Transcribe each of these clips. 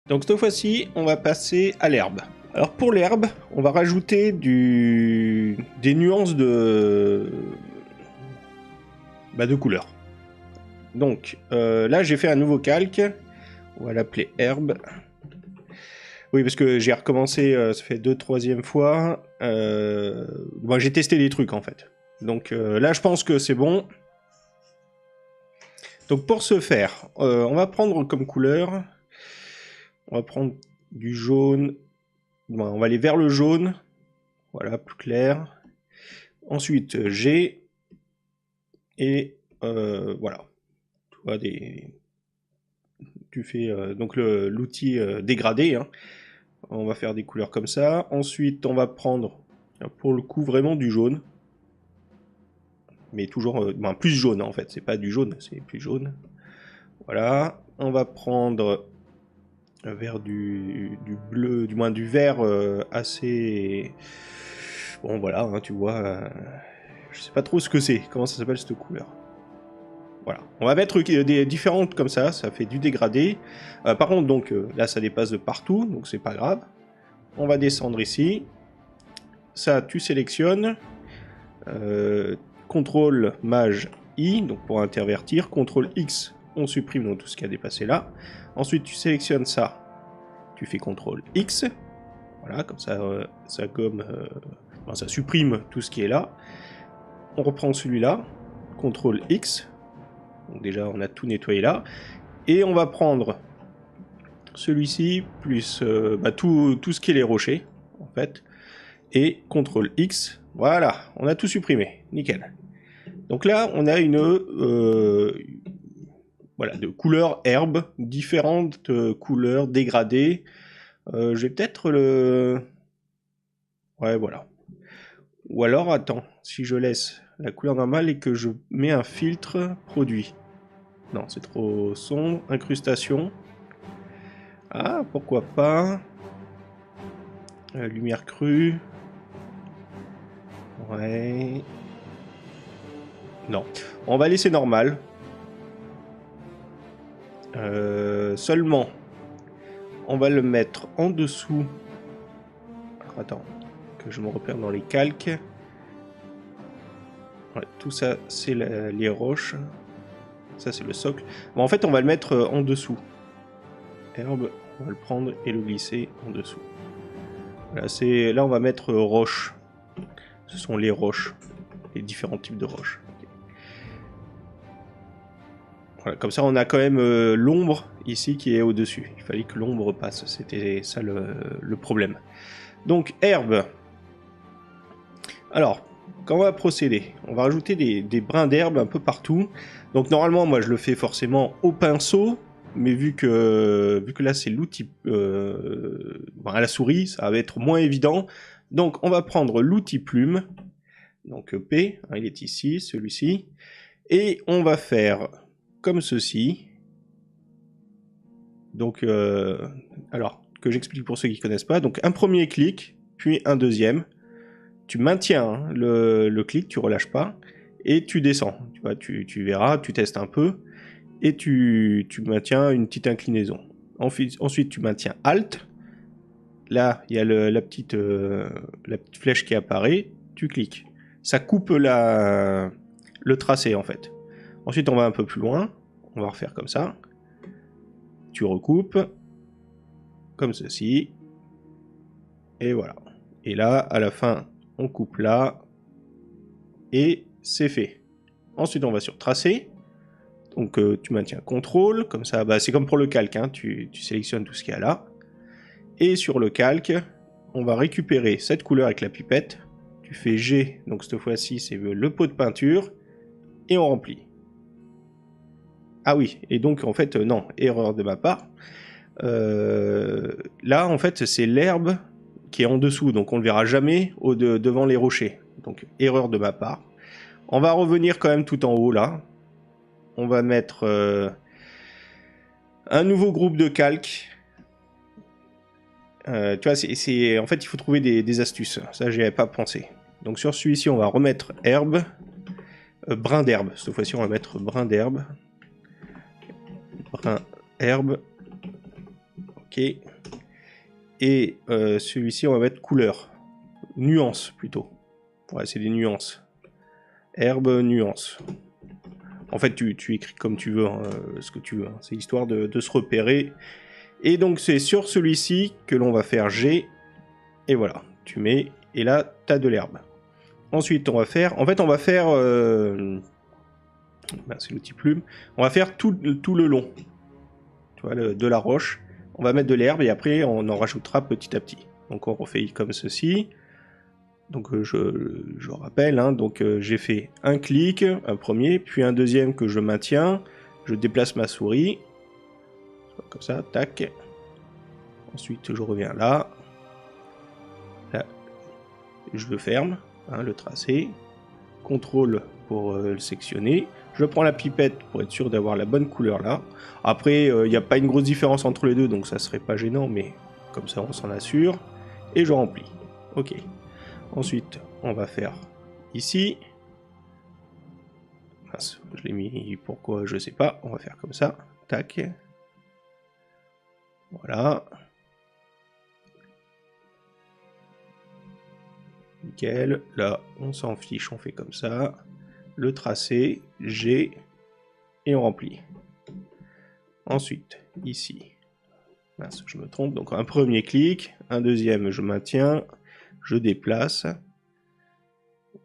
Donc cette fois-ci, on va passer à l'herbe. Alors pour l'herbe, on va rajouter des nuances de couleurs. Donc là, j'ai fait un nouveau calque. On va l'appeler herbe. Oui, parce que j'ai recommencé, ça fait 2/3e fois. Moi, j'ai testé des trucs en fait. Donc là, je pense que c'est bon. Donc pour ce faire, on va prendre comme couleur, on va prendre du jaune. Bon, on va aller vers le jaune. Voilà, plus clair. Ensuite, G. Et voilà. Tu vois, tu fais donc l'outil dégradé. Hein. On va faire des couleurs comme ça. Ensuite, on va prendre, pour le coup, vraiment du jaune. Mais toujours plus jaune en fait. C'est pas du jaune, c'est plus jaune. Voilà. On va prendre vers du bleu, du moins du vert assez... Bon voilà, hein, tu vois... je sais pas trop ce que c'est, comment ça s'appelle cette couleur. Voilà, on va mettre des différentes comme ça fait du dégradé. Par contre, donc là ça dépasse de partout, donc c'est pas grave. On va descendre ici. Ça, tu sélectionnes. CTRL Maj I, donc pour intervertir. CTRL X, on supprime donc tout ce qui a dépassé là. Ensuite, tu sélectionnes ça. Tu fais CTRL X. Voilà, comme ça, ça gomme, ça supprime tout ce qui est là. On reprend celui-là. CTRL X. Donc déjà, on a tout nettoyé là. Et on va prendre celui-ci, plus tout ce qui est les rochers, en fait. Et CTRL X. Voilà, on a tout supprimé. Nickel. Donc là, on a une voilà, de couleurs herbe, différentes couleurs dégradées. Je vais peut-être le... Ouais, voilà. Ou alors, attends, si je laisse la couleur normale et que je mets un filtre produit. Non, c'est trop sombre. Incrustation. Ah, pourquoi pas. Lumière crue. Ouais. Non. On va laisser normal. Seulement, on va le mettre en dessous. Alors, attends, que je me repère dans les calques. Ouais, tout ça, c'est les roches. Ça, c'est le socle. Bon, en fait, on va le mettre en dessous. Herbe, on va le prendre et le glisser en dessous. Voilà, là, on va mettre roche. Ce sont les roches. Les différents types de roches. Voilà, comme ça, on a quand même l'ombre ici qui est au-dessus. Il fallait que l'ombre passe. C'était ça le problème. Donc, herbe. Alors, comment on va procéder? On va rajouter des brins d'herbe un peu partout. Donc, normalement, moi, je le fais forcément au pinceau. Mais vu que là, c'est l'outil à la souris, ça va être moins évident. Donc, on va prendre l'outil plume. Donc, P, hein, il est ici, celui-ci. Et on va faire comme ceci. Donc, alors, que j'explique pour ceux qui ne connaissent pas. Donc, un premier clic, puis un deuxième. Tu maintiens hein, le clic, tu relâches pas, et tu descends. Tu vois, tu verras, tu testes un peu, et tu maintiens une petite inclinaison. Ensuite, tu maintiens Alt. Là, il y a la petite flèche qui apparaît. Tu cliques. Ça coupe le tracé, en fait. Ensuite, on va un peu plus loin. On va refaire comme ça. Tu recoupes. Comme ceci. Et voilà. Et là, à la fin, on coupe là. Et c'est fait. Ensuite, on va sur Tracer. Donc, tu maintiens CTRL. Comme ça, c'est comme pour le calque. Hein, tu sélectionnes tout ce qu'il y a là. Et sur le calque, on va récupérer cette couleur avec la pipette. Tu fais G. Donc, cette fois-ci, c'est le pot de peinture. Et on remplit. Ah oui. Et donc, en fait, non. Erreur de ma part. Là, en fait, c'est l'herbe qui est en dessous. Donc, on ne le verra jamais devant les rochers. Donc, erreur de ma part. On va revenir quand même tout en haut, là. On va mettre un nouveau groupe de calque. Tu vois, en fait, il faut trouver des astuces. Ça, j'y avais pas pensé. Donc, sur celui-ci, on va remettre herbe. Brin d'herbe. Cette fois-ci, on va mettre brin d'herbe. Brin herbe. Ok. Et celui-ci, on va mettre couleur. Nuance, plutôt. Ouais, c'est des nuances. Herbe, nuance. En fait, tu écris comme tu veux, hein, ce que tu veux. Hein. C'est histoire de se repérer. Et donc, c'est sur celui-ci que l'on va faire G. Et voilà, tu mets. Et là, tu as de l'herbe. Ensuite, on va faire... En fait, on va faire... c'est l'outil plume. On va faire tout le long. Tu vois, de la roche. On va mettre de l'herbe et après, on en rajoutera petit à petit. Donc, on refait comme ceci. Donc je rappelle, hein, donc j'ai fait un clic, un premier, puis un deuxième que je maintiens. Je déplace ma souris. Comme ça, tac. Ensuite, je reviens là. Là, je le ferme, hein, le tracé. CTRL pour le sectionner. Je prends la pipette pour être sûr d'avoir la bonne couleur là. Après, il n'y a pas une grosse différence entre les deux, donc ça serait pas gênant, mais comme ça, on s'en assure. Et je remplis. Ok. Ensuite, on va faire ici. Mince, je l'ai mis pourquoi, je sais pas. On va faire comme ça. Tac. Voilà. Nickel. Là, on s'en fiche, on fait comme ça. Le tracé, G, et on remplit. Ensuite, ici. Mince, je me trompe. Donc un premier clic, un deuxième, je maintiens, je déplace.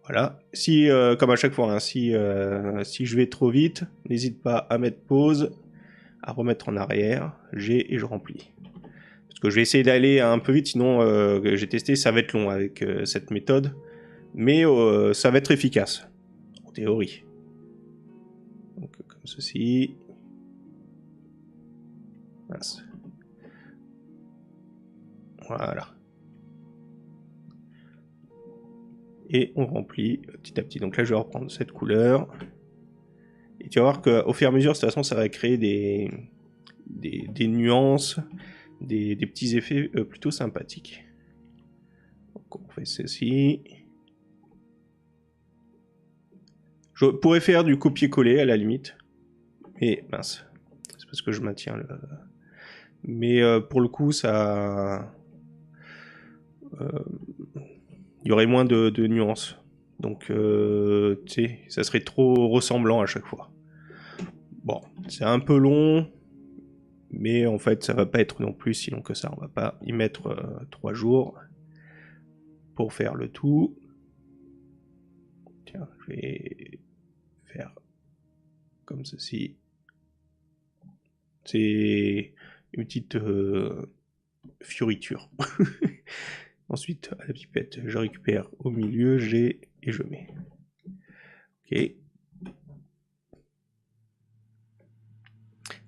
Voilà. Si, comme à chaque fois, hein, si je vais trop vite, n'hésite pas à mettre pause, à remettre en arrière, G et je remplis. Parce que je vais essayer d'aller un peu vite, sinon j'ai testé, ça va être long avec cette méthode. Mais ça va être efficace, en théorie. Donc comme ceci. Mince. Voilà. Et on remplit petit à petit. Donc là, je vais reprendre cette couleur. Et tu vas voir qu'au fur et à mesure, de toute façon, ça va créer des nuances, des petits effets plutôt sympathiques. Donc on fait ceci. Je pourrais faire du copier-coller à la limite. Mais mince, c'est parce que je maintiens le... Mais pour le coup, ça... il y aurait moins de nuances. Donc, tu sais, ça serait trop ressemblant à chaque fois. Bon, c'est un peu long, mais en fait, ça va pas être non plus si long que ça. On va pas y mettre 3 jours pour faire le tout. Tiens, je vais faire comme ceci. C'est une petite fioriture. Ensuite, à la pipette, je récupère au milieu, et je mets. Ok.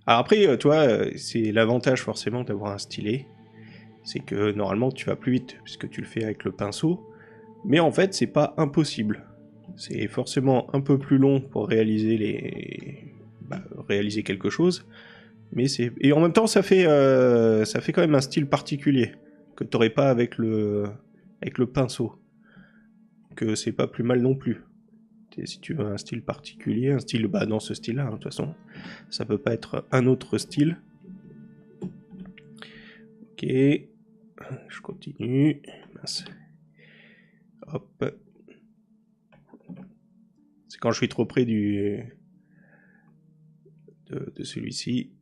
Alors après, toi, c'est l'avantage forcément d'avoir un stylet. C'est que normalement, tu vas plus vite, puisque tu le fais avec le pinceau. Mais en fait, c'est pas impossible. C'est forcément un peu plus long pour réaliser réaliser quelque chose. Mais c'est... Et en même temps, ça fait quand même un style particulier que tu n'aurais pas avec le pinceau. Que c'est pas plus mal non plus. Si tu veux un style particulier, un style dans ce style-là, hein, de toute façon, ça peut pas être un autre style. Ok, je continue. Mince. Hop. C'est quand je suis trop près de celui-ci.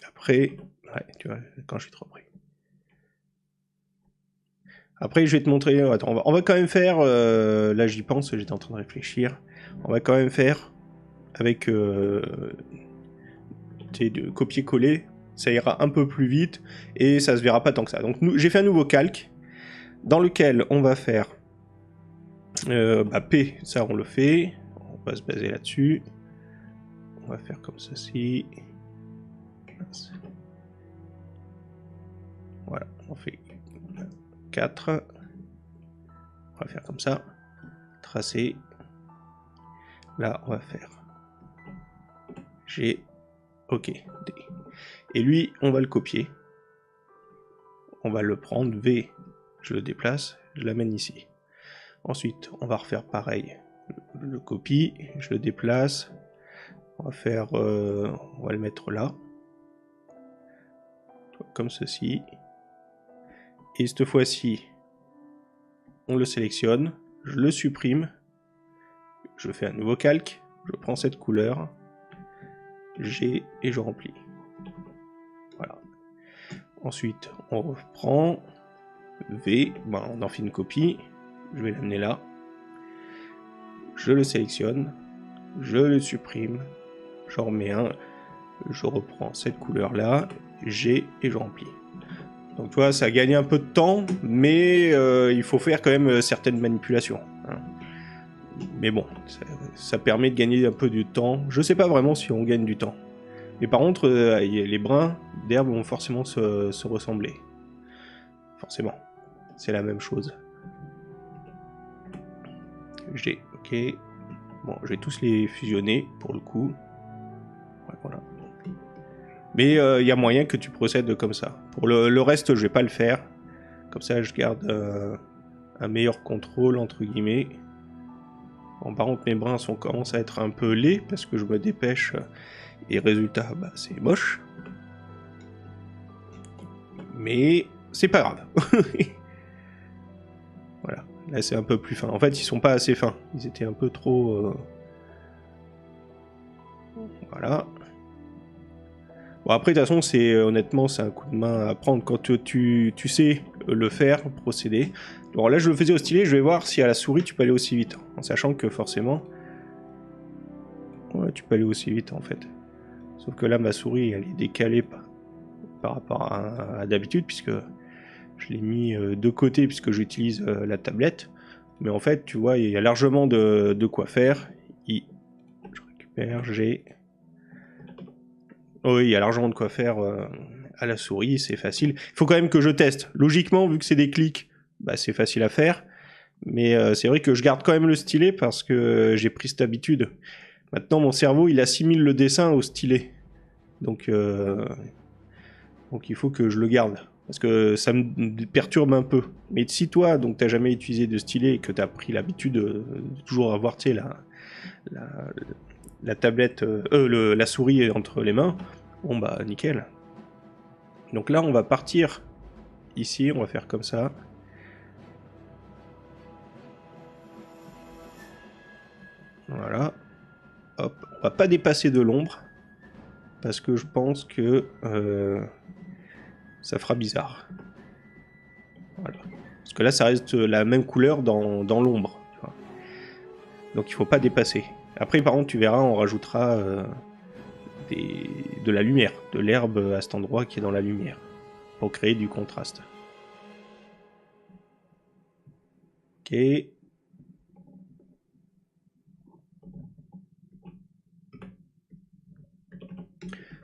Après, ouais, tu vois, quand je suis trop près. Après, je vais te montrer. Attends, on va quand même faire. Là, j'y pense, j'étais en train de réfléchir. On va quand même faire avec de copier-coller. Ça ira un peu plus vite et ça se verra pas tant que ça. Donc, j'ai fait un nouveau calque dans lequel on va faire P. Ça, on le fait. On va se baser là-dessus. On va faire comme ceci. Voilà, on fait 4. On va faire comme ça. Tracer. Là, on va faire G. OK. D. Et lui, on va le copier. on va le prendre, V, je le déplace, je l'amène ici. Ensuite, on va refaire pareil, je le copie, je le déplace, on va le mettre là, comme ceci. Et cette fois-ci, on le sélectionne, je le supprime, je fais un nouveau calque, je prends cette couleur, G et je remplis. Voilà. Ensuite, on reprend V, ben, on en fait une copie, je vais l'amener là, je le sélectionne, je le supprime, j'en remets un, je reprends cette couleur là, G et je remplis. Donc tu vois, ça a gagné un peu de temps, mais il faut faire quand même certaines manipulations. Hein. Mais bon, ça permet de gagner un peu du temps. Je sais pas vraiment si on gagne du temps. Mais par contre, les brins d'herbe vont forcément se ressembler. Forcément. C'est la même chose. J'ai, ok. Bon, je vais tous les fusionner pour le coup. Ouais, voilà. Mais il y a moyen que tu procèdes comme ça. Pour le reste, je vais pas le faire. Comme ça, je garde un meilleur contrôle, entre guillemets. Bon, par contre, mes brins commencent à être un peu laids parce que je me dépêche. Et résultat, bah, c'est moche. Mais c'est pas grave. Voilà. Là, c'est un peu plus fin. En fait, ils sont pas assez fins. Ils étaient un peu trop... Voilà. Bon, après, de toute façon, honnêtement, c'est un coup de main à prendre quand tu sais le faire, procéder. Alors là, je le faisais au stylet, je vais voir si à la souris, tu peux aller aussi vite. En sachant que forcément... Ouais, tu peux aller aussi vite, en fait. Sauf que là, ma souris, elle est décalée par rapport à d'habitude, puisque je l'ai mis de côté, puisque j'utilise la tablette. Mais en fait, tu vois, il y a largement de quoi faire. Je récupère, j'ai... Oui, il y a largement de quoi faire à la souris, c'est facile. Il faut quand même que je teste. Logiquement, vu que c'est des clics, bah, c'est facile à faire. Mais c'est vrai que je garde quand même le stylet parce que j'ai pris cette habitude. Maintenant, mon cerveau, il assimile le dessin au stylet. Donc il faut que je le garde. Parce que ça me perturbe un peu. Mais si toi, donc t'as jamais utilisé de stylet et que t'as pris l'habitude de toujours avoir, tu sais, la tablette, la souris entre les mains, bon bah nickel. Donc là, on va partir ici, on va faire comme ça. Voilà. Hop, on va pas dépasser de l'ombre. Parce que je pense que ça fera bizarre. Voilà. Parce que là, ça reste la même couleur dans l'ombre. Donc il faut pas dépasser. Après, par contre, tu verras, on rajoutera de la lumière, de l'herbe à cet endroit qui est dans la lumière, pour créer du contraste. Ok.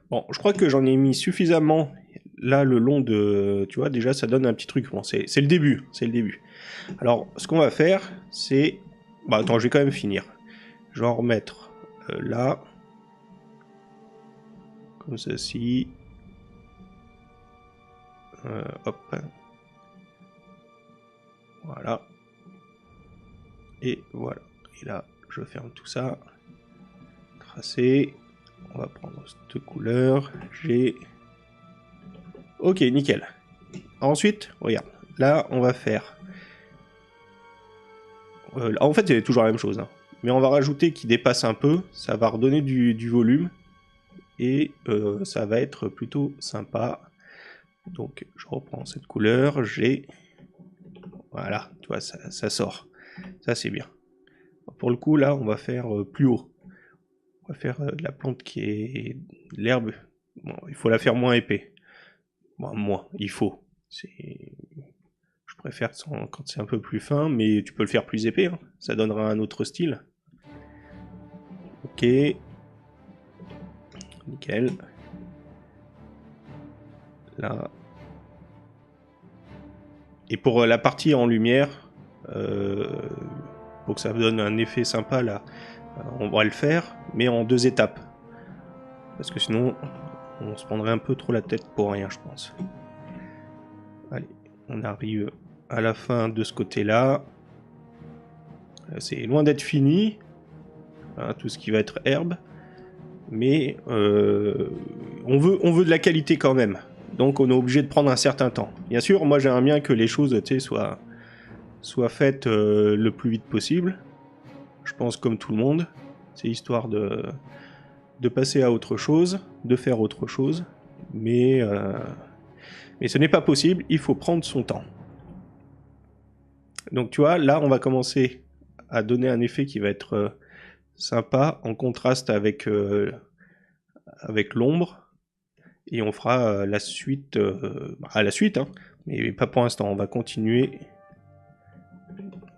Bon, je crois que j'en ai mis suffisamment là le long de... Tu vois, déjà, ça donne un petit truc. Bon, c'est le début, c'est le début. Alors, ce qu'on va faire, c'est... Bah, attends, je vais quand même finir. Je vais en remettre là. Comme ceci. Hop. Voilà. Et voilà. Et là, je ferme tout ça. Tracer. On va prendre cette couleur. J'ai... Ok, nickel. Ensuite, regarde. Là, on va faire... en fait, c'est toujours la même chose. Hein. Mais on va rajouter qui dépasse un peu. Ça va redonner du volume. Et ça va être plutôt sympa. Donc, je reprends cette couleur. J'ai... Voilà, tu vois, ça sort. Ça, c'est bien. Pour le coup, là, on va faire plus haut. On va faire de la plante qui est l'herbe. Bon, il faut la faire moins épais. Bon, moins, il faut. Je préfère quand c'est un peu plus fin, mais tu peux le faire plus épais. Hein. Ça donnera un autre style. Ok. Nickel. Là. Et pour la partie en lumière, pour que ça donne un effet sympa, là, on va le faire, mais en 2 étapes. Parce que sinon, on se prendrait un peu trop la tête pour rien, je pense. Allez, on arrive à la fin de ce côté-là. C'est loin d'être fini, hein, tout ce qui va être herbe. Mais on veut de la qualité quand même. Donc on est obligé de prendre un certain temps. Bien sûr, moi j'aimerais bien que les choses soient faites le plus vite possible. Je pense comme tout le monde. C'est histoire de passer à autre chose, de faire autre chose. Mais ce n'est pas possible, il faut prendre son temps. Donc tu vois, là on va commencer à donner un effet qui va être sympa en contraste avec l'ombre. Et on fera la suite à la suite, hein, mais pas pour l'instant, on va continuer.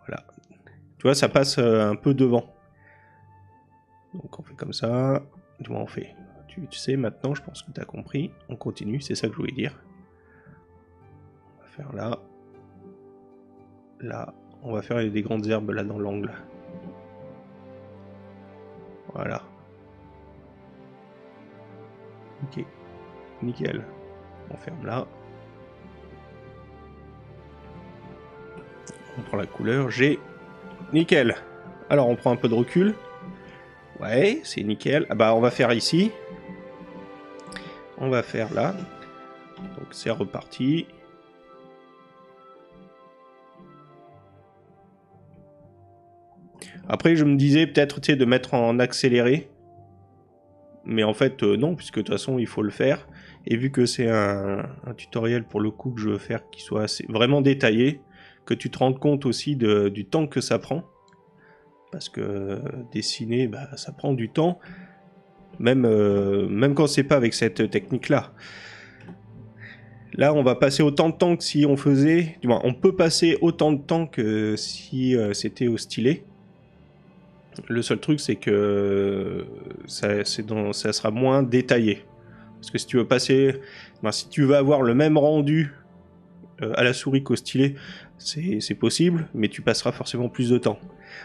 Voilà. Tu vois, ça passe un peu devant. Donc on fait comme ça. Du moins on fait. Tu sais maintenant, je pense que tu as compris. On continue, c'est ça que je voulais dire. On va faire là. Là. On va faire des grandes herbes là dans l'angle. Voilà. Ok. Nickel. On ferme là. On prend la couleur G. Nickel. Alors on prend un peu de recul. Ouais, c'est nickel. Ah bah on va faire ici. On va faire là. Donc c'est reparti. Après je me disais peut-être de mettre en accéléré. Mais en fait non, puisque de toute façon il faut le faire. Et vu que c'est un tutoriel pour le coup que je veux faire qui soit vraiment détaillé, que tu te rendes compte aussi du temps que ça prend. Parce que dessiner, bah, ça prend du temps. Même quand c'est pas avec cette technique-là. Là, on va passer autant de temps que si on faisait... Du moins, on peut passer autant de temps que si c'était au stylet. Le seul truc, c'est que ça sera moins détaillé. Parce que si tu veux passer... Ben, si tu veux avoir le même rendu à la souris qu'au stylet, c'est possible, mais tu passeras forcément plus de temps.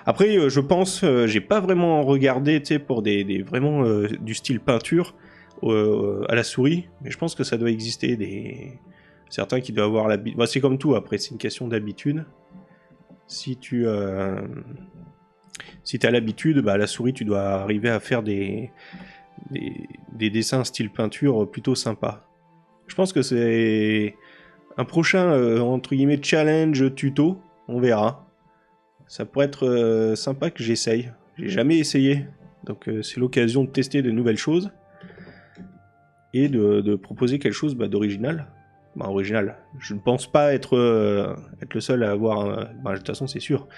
Après, je pense... j'ai pas vraiment regardé, tu sais, pour vraiment du style peinture à la souris, mais je pense que ça doit exister certains qui doivent avoir l'habitude. Bah, c'est comme tout, après, c'est une question d'habitude. Si tu as l'habitude, bah, à la souris, tu dois arriver à faire des dessins style peinture plutôt sympas. Je pense que c'est un prochain, entre guillemets, challenge tuto, on verra. Ça pourrait être sympa que j'essaye. J'ai jamais essayé, donc c'est l'occasion de tester de nouvelles choses. Et de proposer quelque chose d'original. Bah, original. Je ne pense pas être le seul à avoir... Bah, de toute façon, c'est sûr.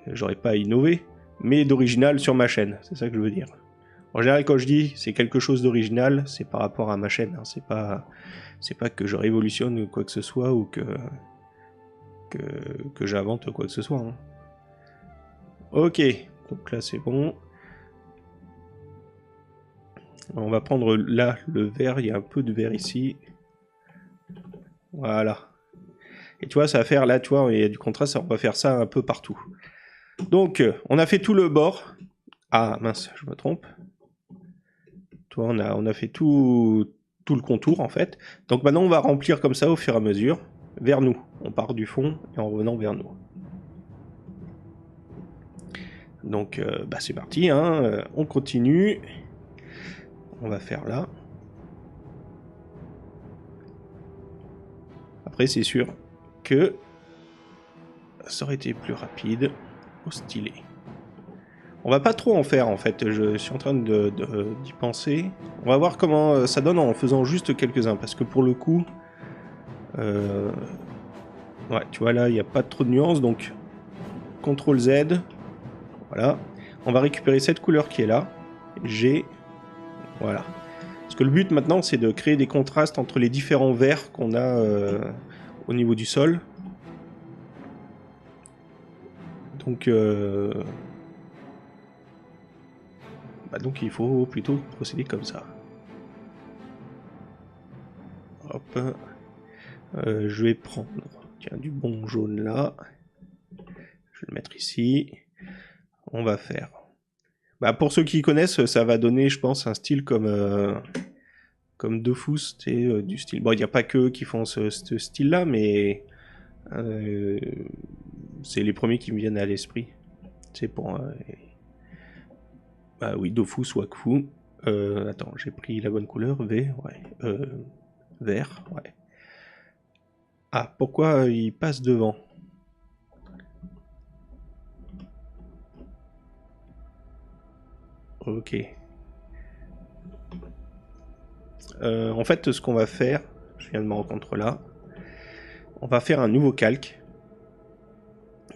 J'aurais pas à innover. Mais d'original sur ma chaîne. C'est ça que je veux dire. En général, quand je dis c'est quelque chose d'original, c'est par rapport à ma chaîne. Hein. C'est pas que je révolutionne quoi que ce soit ou que j'invente quoi que ce soit. Hein. Ok. Donc là, c'est bon. On va prendre là le vert. Il y a un peu de vert ici. Voilà. Et tu vois, ça va faire là, tu vois, il y a du contraste, on va faire ça un peu partout. Donc, on a fait tout le bord. Ah, mince, je me trompe. Tu vois, on a fait tout le contour, en fait. Donc maintenant, on va remplir comme ça au fur et à mesure, vers nous. On part du fond et en revenant vers nous. Donc, bah, c'est parti, hein. On continue. On va faire là. Après, c'est sûr que ça aurait été plus rapide au stylet. On va pas trop en faire en fait, je suis en train d'y penser. On va voir comment ça donne en faisant juste quelques-uns, parce que pour le coup... ouais, tu vois là, il n'y a pas trop de nuances, donc... CTRL Z, voilà. On va récupérer cette couleur qui est là, G, voilà. Parce que le but maintenant, c'est de créer des contrastes entre les différents verts qu'on a au niveau du sol. Donc... donc il faut plutôt procéder comme ça. Hop. Je vais prendre du bon jaune là. Je vais le mettre ici. On va faire... Bah, pour ceux qui connaissent, ça va donner, je pense, un style comme comme Dofus, c'est du style. Bon, il n'y a pas que eux qui font ce style-là, mais c'est les premiers qui me viennent à l'esprit. C'est pour. Bah oui, Dofus ou Wakfu. Attends, j'ai pris la bonne couleur, V, ouais. Vert, ouais. Ah, pourquoi il passe devant? Ok. En fait, ce qu'on va faire, je viens de me rendre compte là, on va faire un nouveau calque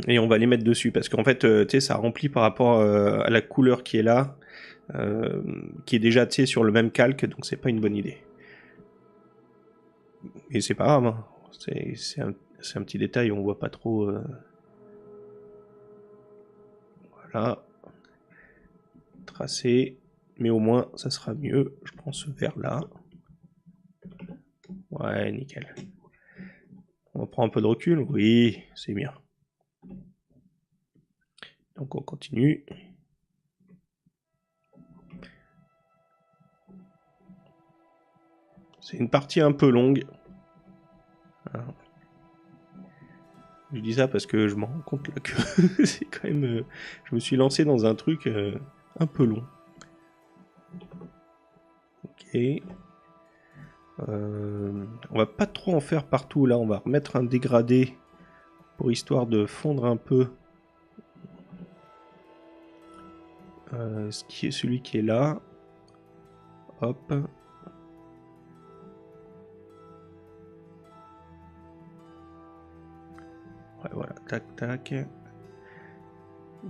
et on va les mettre dessus parce qu'en fait, tu sais, ça remplit par rapport à la couleur qui est là, qui est déjà, tu sais, sur le même calque, donc c'est pas une bonne idée. Et c'est pas grave, hein. C'est un petit détail, on voit pas trop. Voilà, tracé, mais au moins ça sera mieux. Je prends ce vert là. Ouais, nickel. On prend un peu de recul, oui, c'est bien. Donc on continue. C'est une partie un peu longue. Alors, je dis ça parce que je me rends compte là que c'est quand même... je me suis lancé dans un truc un peu long. Ok. On va pas trop en faire partout là, on va remettre un dégradé pour histoire de fondre un peu celui qui est là. Hop. Ouais, voilà, tac, tac.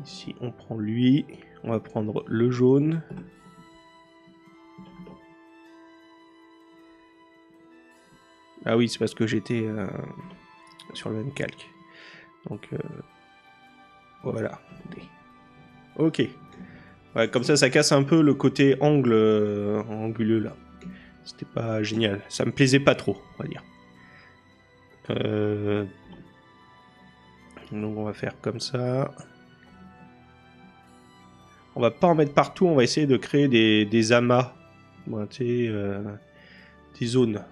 Ici, on prend lui. On va prendre le jaune. Ah oui, c'est parce que j'étais sur le même calque. Donc, voilà. Ok. Ouais, comme ça casse un peu le côté angle anguleux, là. C'était pas génial. Ça me plaisait pas trop, on va dire. Donc, on va faire comme ça. On va pas en mettre partout, on va essayer de créer des amas. Bon, tu sais, des zones.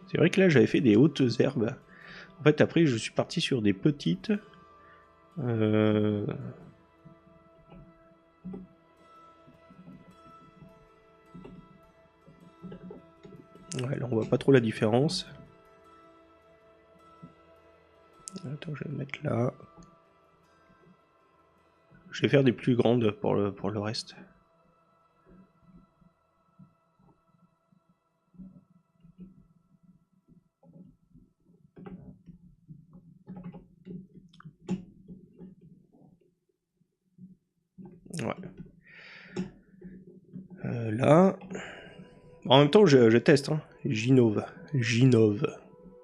C'est vrai que là, j'avais fait des hautes herbes. En fait, après, je suis parti sur des petites. Ouais, là, on voit pas trop la différence. Attends, je vais me mettre là. Je vais faire des plus grandes pour le reste. Ouais. Là. En même temps, je teste. Hein. Ginove. Ginove.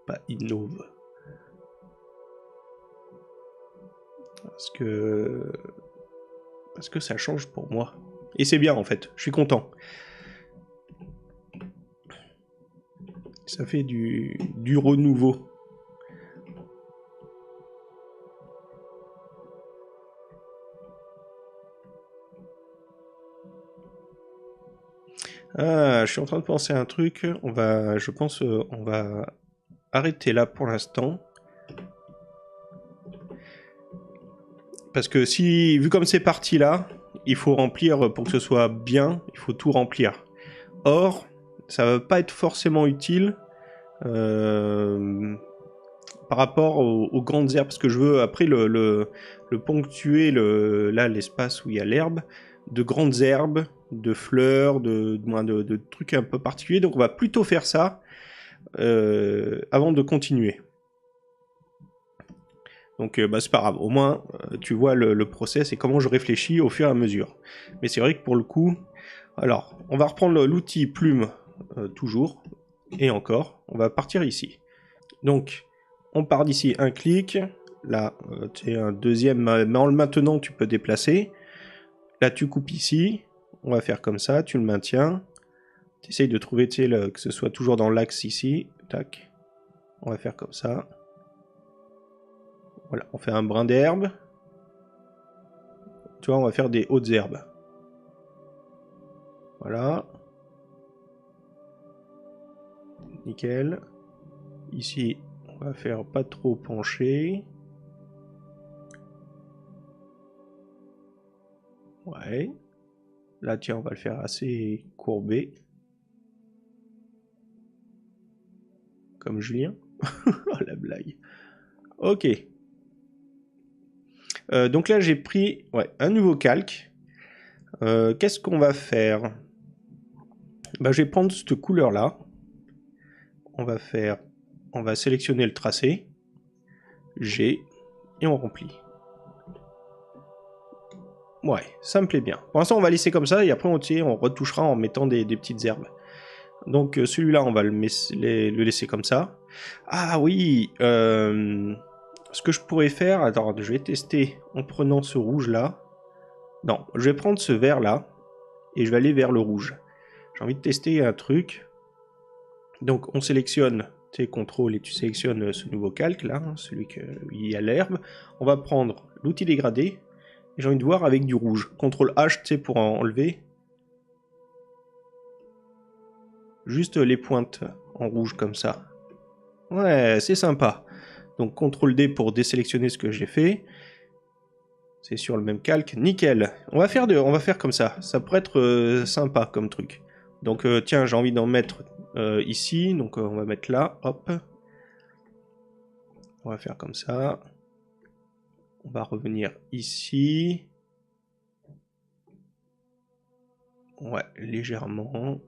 Pas innove. Parce que ça change pour moi. Et c'est bien en fait. Je suis content. Ça fait du renouveau. Ah, je suis en train de penser à un truc. Je pense, on va arrêter là pour l'instant. Parce que si, vu comme c'est parti là, il faut remplir pour que ce soit bien, il faut tout remplir. Or, ça va pas être forcément utile par rapport aux grandes herbes, parce que je veux après le ponctuer là l'espace où il y a l'herbe de grandes herbes, de fleurs, de trucs un peu particuliers. Donc on va plutôt faire ça avant de continuer. Donc bah, c'est pas grave, au moins tu vois le process et comment je réfléchis au fur et à mesure. Mais c'est vrai que pour le coup, alors on va reprendre l'outil plume toujours, et encore, on va partir ici. Donc on part d'ici, un clic, là tu es un deuxième, mais en le maintenant tu peux déplacer, là tu coupes ici, on va faire comme ça, tu le maintiens, tu essayes de trouver que ce soit toujours dans l'axe ici, tac, on va faire comme ça. Voilà, on fait un brin d'herbe. Tu vois, on va faire des hautes herbes. Voilà. Nickel. Ici, on va faire pas trop pencher. Ouais. Là, tiens, on va le faire assez courbé. Comme Julien. Oh, la blague. Ok. Donc là, j'ai pris un nouveau calque. Qu'est-ce qu'on va faire? Bah, je vais prendre cette couleur-là. On va sélectionner le tracé. G. Et on remplit. Ouais, ça me plaît bien. Pour l'instant, on va laisser comme ça et après, on retouchera en mettant des petites herbes. Donc celui-là, on va le laisser comme ça. Ah oui, ce que je pourrais faire... Attends, je vais tester en prenant ce rouge-là. Non, je vais prendre ce vert-là et je vais aller vers le rouge. J'ai envie de tester un truc. Donc on sélectionne, tu sais, contrôle et tu sélectionnes ce nouveau calque là, hein, celui qui il y a l'herbe. On va prendre l'outil dégradé. J'ai envie de voir avec du rouge. CTRL H, tu sais, pour enlever. Juste les pointes en rouge comme ça. Ouais, c'est sympa. Donc CTRL D pour désélectionner ce que j'ai fait. C'est sur le même calque. Nickel. On va faire comme ça. Ça pourrait être sympa comme truc. Donc tiens, j'ai envie d'en mettre ici. Donc on va mettre là. Hop. On va faire comme ça. On va revenir ici. Ouais, légèrement.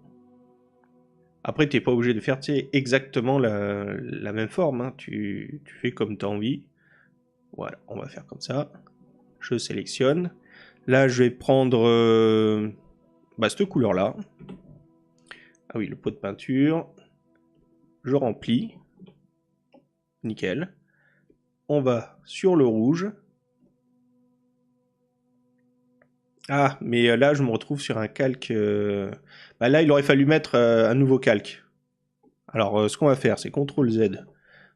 Après, t'es pas obligé de faire exactement la même forme. Hein. Tu fais comme tu as envie. Voilà, on va faire comme ça. Je sélectionne. Là, je vais prendre cette couleur-là. Ah oui, le pot de peinture. Je remplis. Nickel. On va sur le rouge. Ah, mais là, je me retrouve sur un calque... là, il aurait fallu mettre un nouveau calque. Alors, ce qu'on va faire, c'est CTRL Z.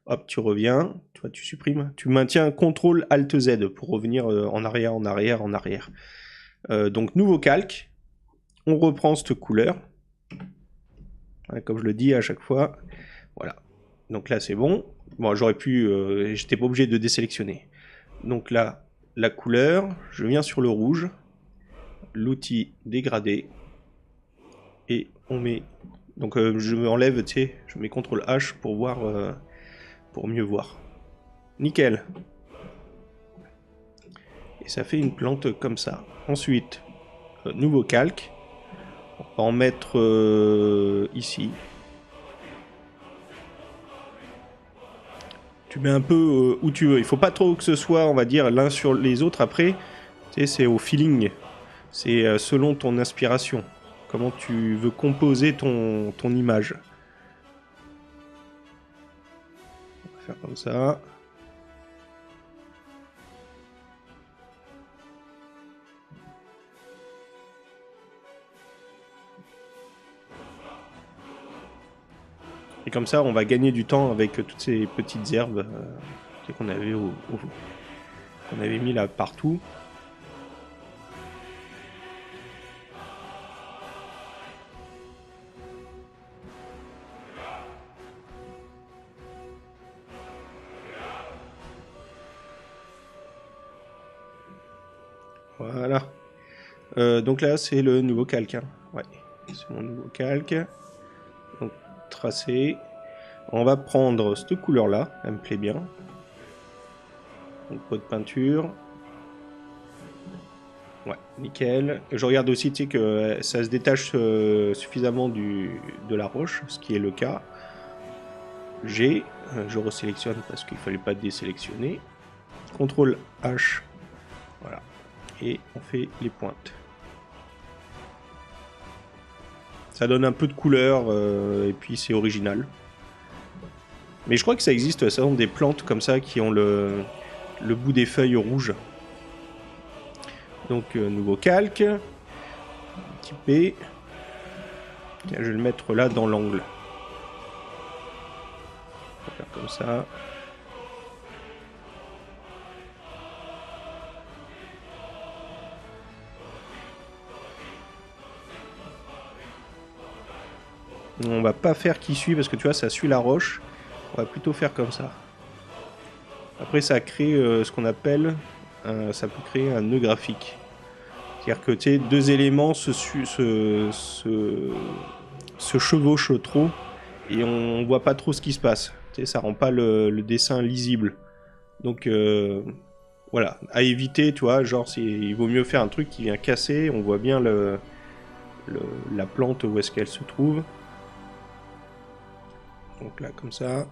Hop, tu reviens. Tu vois, tu supprimes. Tu maintiens CTRL ALT Z pour revenir en arrière, en arrière, en arrière. Donc, nouveau calque. On reprend cette couleur. Comme je le dis à chaque fois. Voilà. Donc là, c'est bon. Bon, j'aurais pu... j'étais pas obligé de désélectionner. Donc là, la couleur. Je viens sur le rouge. L'outil dégradé. Et on met... Donc je m'enlève, tu sais, je mets CTRL H pour voir... pour mieux voir. Nickel. Et ça fait une plante comme ça. Ensuite, nouveau calque. On va en mettre ici. Tu mets un peu où tu veux. Il faut pas trop que ce soit, on va dire, l'un sur les autres. Après, tu sais, c'est au feeling. C'est selon ton inspiration. Comment tu veux composer ton image. On va faire comme ça. Et comme ça, on va gagner du temps avec toutes ces petites herbes qu'on avait qu'on avait mis là partout. Voilà. Donc là, c'est le nouveau calque. Hein. Ouais, c'est mon nouveau calque. Donc, tracé. On va prendre cette couleur-là. Elle me plaît bien. Donc, pot de peinture. Ouais, nickel. Je regarde aussi, tu sais, que ça se détache suffisamment de la roche, ce qui est le cas. G. Je resélectionne parce qu'il ne fallait pas désélectionner. CTRL H. Voilà. Et on fait les pointes. Ça donne un peu de couleur et puis c'est original. Mais je crois que ça existe, ça sont des plantes comme ça qui ont le bout des feuilles rouges. Donc nouveau calque. Typé. Je vais le mettre là dans l'angle. On va faire comme ça. On va pas faire qui suit parce que tu vois, ça suit la roche. On va plutôt faire comme ça. Après, ça crée ce qu'on appelle... ça peut créer un nœud graphique. C'est-à-dire que tu sais, deux éléments se chevauchent trop et on voit pas trop ce qui se passe. Tu sais, ça rend pas le dessin lisible. Donc voilà, à éviter, tu vois, genre il vaut mieux faire un truc qui vient casser, on voit bien la plante où est-ce qu'elle se trouve. Donc là, comme ça.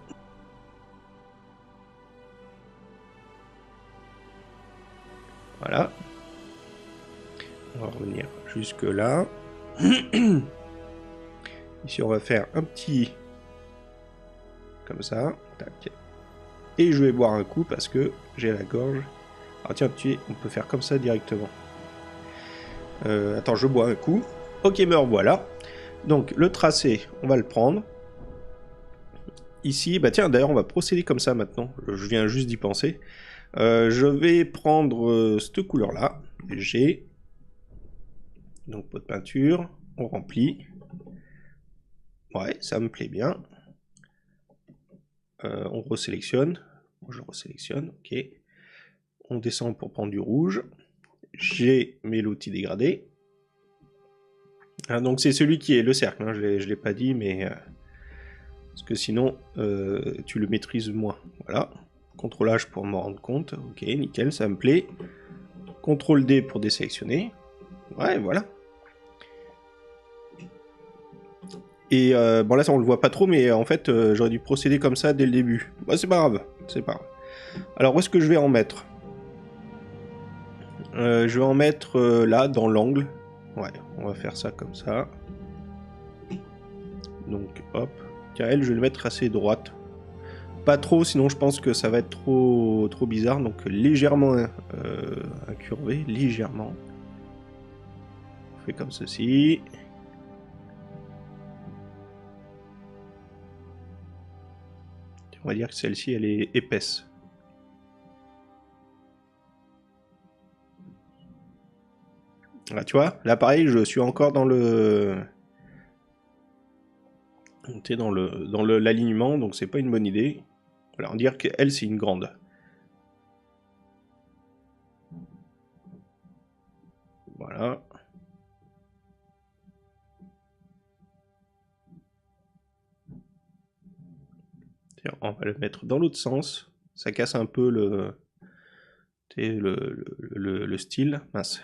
Voilà. On va revenir jusque là. Ici, on va faire un petit... Comme ça. Tac. Et je vais boire un coup parce que j'ai la gorge. Ah tiens, on peut faire comme ça directement. Attends, je bois un coup. Ok, me revoilà. Donc, le tracé, on va le prendre. Ici, bah tiens, d'ailleurs, on va procéder comme ça maintenant. Je viens juste d'y penser. Je vais prendre cette couleur-là. G. Donc, pot de peinture. On remplit. Ouais, ça me plaît bien. On resélectionne. Je resélectionne, ok. On descend pour prendre du rouge. J'ai mes lotis dégradés. Ah, donc c'est celui qui est le cercle, hein. Je l'ai pas dit, mais... parce que sinon, tu le maîtrises moins. Voilà. CTRL H pour m'en rendre compte. Ok, nickel, ça me plaît. CTRL D pour désélectionner. Ouais, voilà. Et bon là, ça, on le voit pas trop, mais en fait, j'aurais dû procéder comme ça dès le début. Bah, c'est pas grave, c'est pas grave. Alors, où est-ce que je vais en mettre? Je vais en mettre là, dans l'angle. Ouais, on va faire ça comme ça. Donc, hop. Tiens, elle, je vais le mettre assez droite. Pas trop, sinon je pense que ça va être trop bizarre. Donc, légèrement incurvé, légèrement. On fait comme ceci. On va dire que celle-ci, elle est épaisse. Ah, tu vois, là pareil, je suis encore dans le... T'es dans l'alignement, donc c'est pas une bonne idée. Voilà, on dirait qu'elle, c'est une grande. Voilà. Tiens, on va le mettre dans l'autre sens. Ça casse un peu le style. Mince.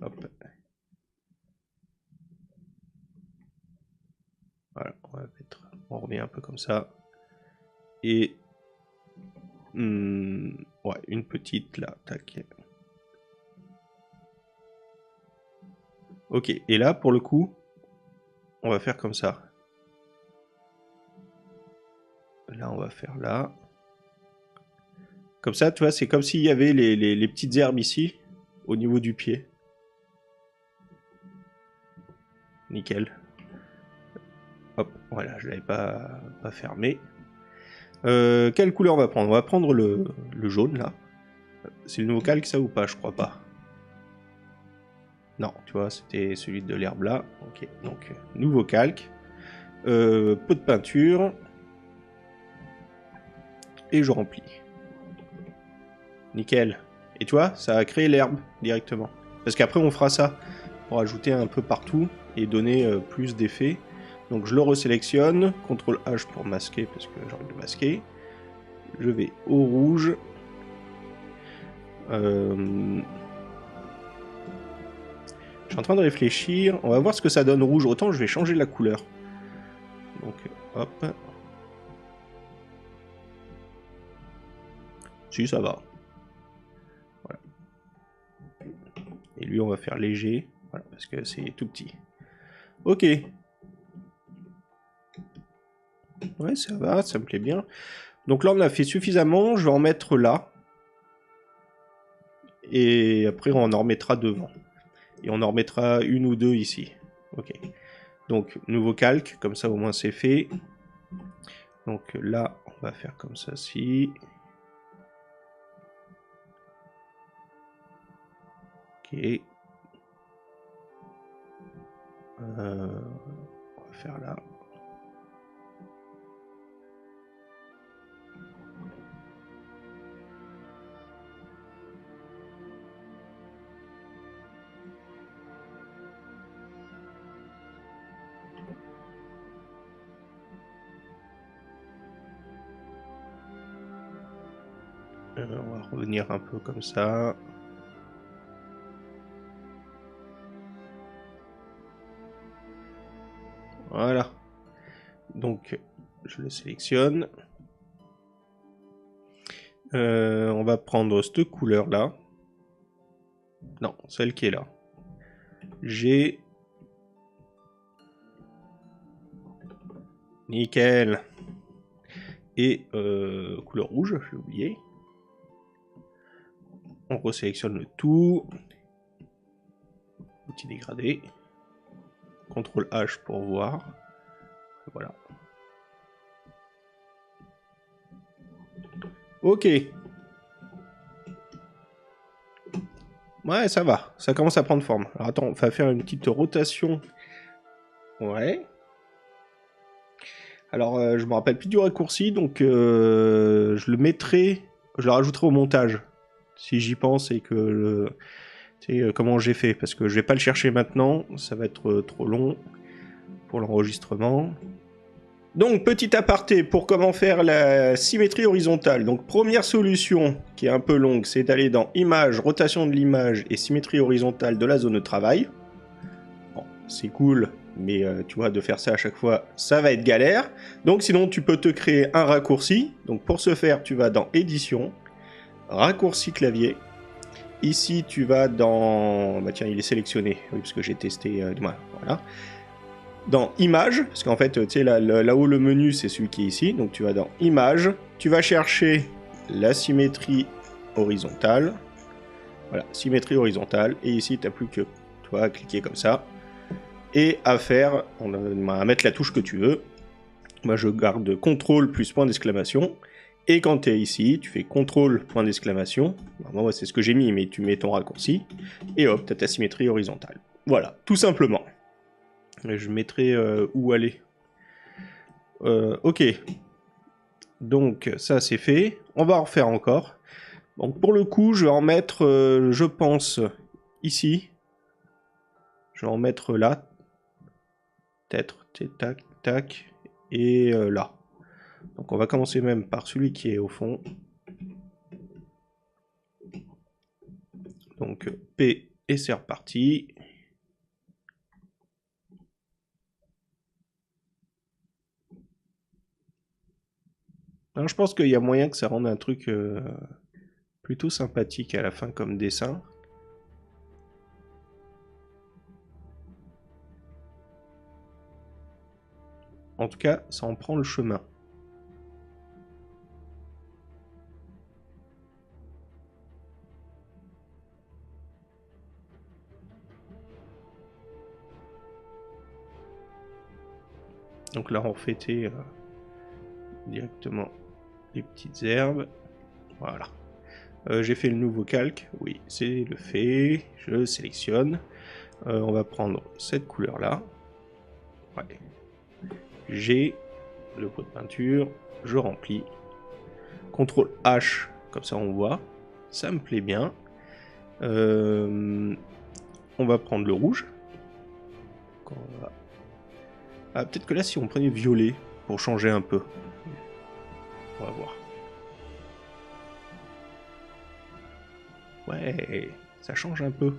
Hop. Voilà, on revient un peu comme ça. Et... ouais, une petite là, tac. Ok, et là, pour le coup, on va faire comme ça. Là, on va faire là. Comme ça, tu vois, c'est comme s'il y avait les petites herbes ici, au niveau du pied. Nickel. Hop, voilà, je l'avais pas fermé. Quelle couleur on va prendre? On va prendre le jaune, là. C'est le nouveau calque, ça, ou pas? Je crois pas. Non, tu vois, c'était celui de l'herbe, là. Ok, donc, nouveau calque. Pot de peinture. Et je remplis. Nickel. Et tu vois, ça a créé l'herbe, directement. Parce qu'après, on fera ça, pour ajouter un peu partout, et donner plus d'effets. Donc je le resélectionne, CTRL H pour masquer, parce que j'ai envie de masquer. Je vais au rouge. Je suis en train de réfléchir. On va voir ce que ça donne rouge. Autant je vais changer la couleur. Donc hop. Si, ça va. Voilà. Et lui, on va faire léger. Voilà, parce que c'est tout petit. Ok. Ouais, ça va, ça me plaît bien. Donc là, on a fait suffisamment. Je vais en mettre là. Et après, on en remettra devant. Et on en remettra une ou deux ici. Ok. Donc, nouveau calque. Comme ça, au moins, c'est fait. Donc là, on va faire comme ça, ci. Ok. On va faire là. On va revenir un peu comme ça. Voilà. Donc, je le sélectionne. On va prendre cette couleur-là. Non, celle qui est là. G. Nickel. Et couleur rouge, j'ai oublié. On resélectionne le tout. Outil dégradé. CTRL H pour voir. Voilà. Ok. Ouais, ça va. Ça commence à prendre forme. Alors attends, on va faire une petite rotation. Ouais. Alors, je me rappelle plus du raccourci, donc je le mettrai, je le rajouterai au montage. Si j'y pense et que tu sais, comment j'ai fait, parce que je vais pas le chercher maintenant, ça va être trop long pour l'enregistrement. Donc, petit aparté pour comment faire la symétrie horizontale. Donc, première solution qui est un peu longue, c'est d'aller dans Image, rotation de l'image et symétrie horizontale de la zone de travail. Bon, c'est cool, mais tu vois, de faire ça à chaque fois, ça va être galère. Donc, sinon, tu peux te créer un raccourci. Donc, pour ce faire, tu vas dans Édition, Raccourci clavier. Ici, tu vas dans... Bah tiens, il est sélectionné, oui, parce que j'ai testé... voilà. Dans Image, parce qu'en fait, tu sais, là-haut, le menu, c'est celui qui est ici. Donc, tu vas dans Image. Tu vas chercher la symétrie horizontale. Voilà, symétrie horizontale. Et ici, tu n'as plus que, tu vois, à cliquer comme ça. Et à faire, à mettre la touche que tu veux. Moi, je garde CTRL plus point d'exclamation. Et quand tu es ici, tu fais CTRL point d'exclamation. Moi, c'est ce que j'ai mis, mais tu mets ton raccourci. Et hop, tu as ta symétrie horizontale. Voilà, tout simplement. Et je mettrai où aller. Ok. Donc, ça, c'est fait. On va en refaire encore. Donc, pour le coup, je vais en mettre, je pense, ici. Je vais en mettre là. Peut-être. Tac, tac. Et là. Donc, on va commencer même par celui qui est au fond. Donc P et c'est reparti. Alors, je pense qu'il y a moyen que ça rende un truc plutôt sympathique à la fin comme dessin. En tout cas, ça en prend le chemin. Donc là, on fêtait directement les petites herbes. Voilà. J'ai fait le nouveau calque. Oui, c'est le fait. Je sélectionne. On va prendre cette couleur-là. Ouais. J'ai le pot de peinture. Je remplis. CTRL H, comme ça on voit. Ça me plaît bien. On va prendre le rouge. Ah, peut-être que là, si on prenait violet, pour changer un peu. On va voir. Ouais, ça change un peu.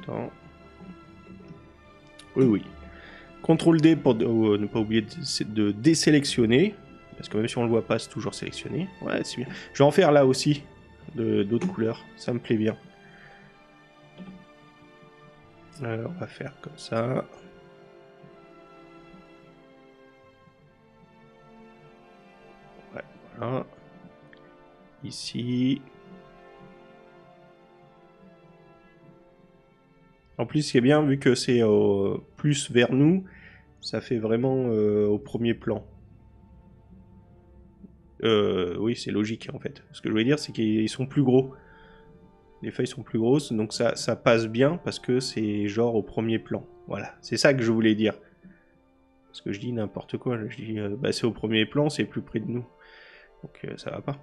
Attends. Oui, oui. CTRL D pour ne pas oublier de désélectionner. Parce que même si on le voit pas, c'est toujours sélectionné. Ouais, c'est bien. Je vais en faire là aussi, d'autres couleurs. Ça me plaît bien. On va faire comme ça. Ouais, voilà. Ici. En plus, ce qui est bien, vu que c'est plus vers nous, ça fait vraiment au premier plan. Oui, c'est logique en fait. Ce que je voulais dire, c'est qu'ils sont plus gros. Les feuilles sont plus grosses, donc ça passe bien parce que c'est genre au premier plan. Voilà, c'est ça que je voulais dire. Parce que je dis n'importe quoi, je dis bah, c'est au premier plan, c'est plus près de nous. Donc ça va pas.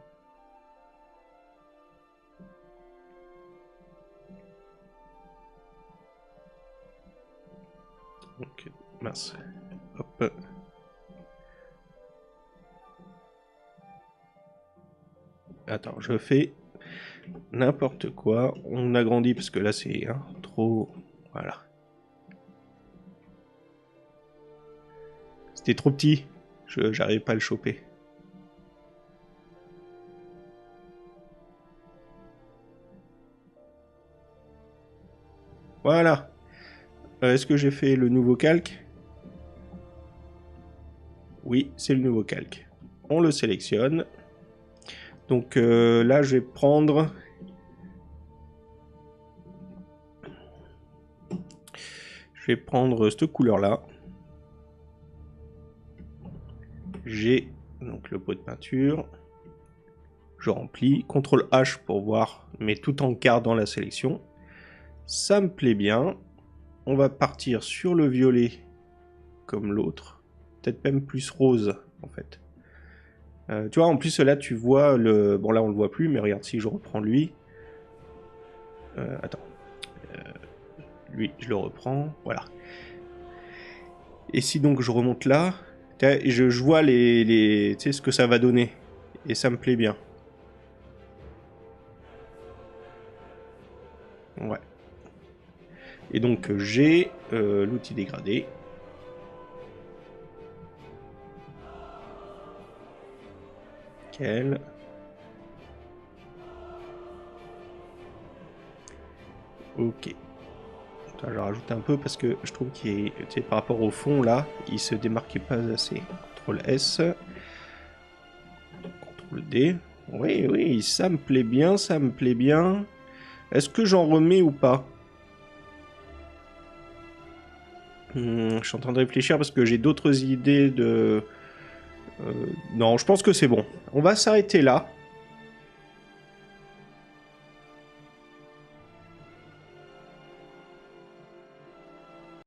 Donc mince. Hop. Attends, je fais n'importe quoi. On agrandit parce que là c'est trop... Voilà. C'était trop petit. J'arrive pas à le choper. Voilà. Est-ce que j'ai fait le nouveau calque? Oui, c'est le nouveau calque. On le sélectionne. Donc là, je vais prendre... Je vais prendre cette couleur-là. J'ai donc le pot de peinture. Je remplis. CTRL H pour voir, mais tout en gardant la sélection. Ça me plaît bien. On va partir sur le violet comme l'autre. Peut-être même plus rose, en fait. Tu vois, en plus, là, tu vois le... Bon, là, on le voit plus, mais regarde, si je reprends lui... attends. Lui, je le reprends. Voilà. Et si donc je remonte là, je vois tu sais, ce que ça va donner. Et ça me plaît bien. Ouais. Et donc, j'ai l'outil dégradé. Nickel. Ok. Attends, je rajoute un peu parce que je trouve qu'il est, tu sais, par rapport au fond là, il se démarquait pas assez. CTRL S. CTRL D. Oui, oui, ça me plaît bien, ça me plaît bien. Est-ce que j'en remets ou pas? Je suis en train de réfléchir parce que j'ai d'autres idées de... non, je pense que c'est bon. On va s'arrêter là.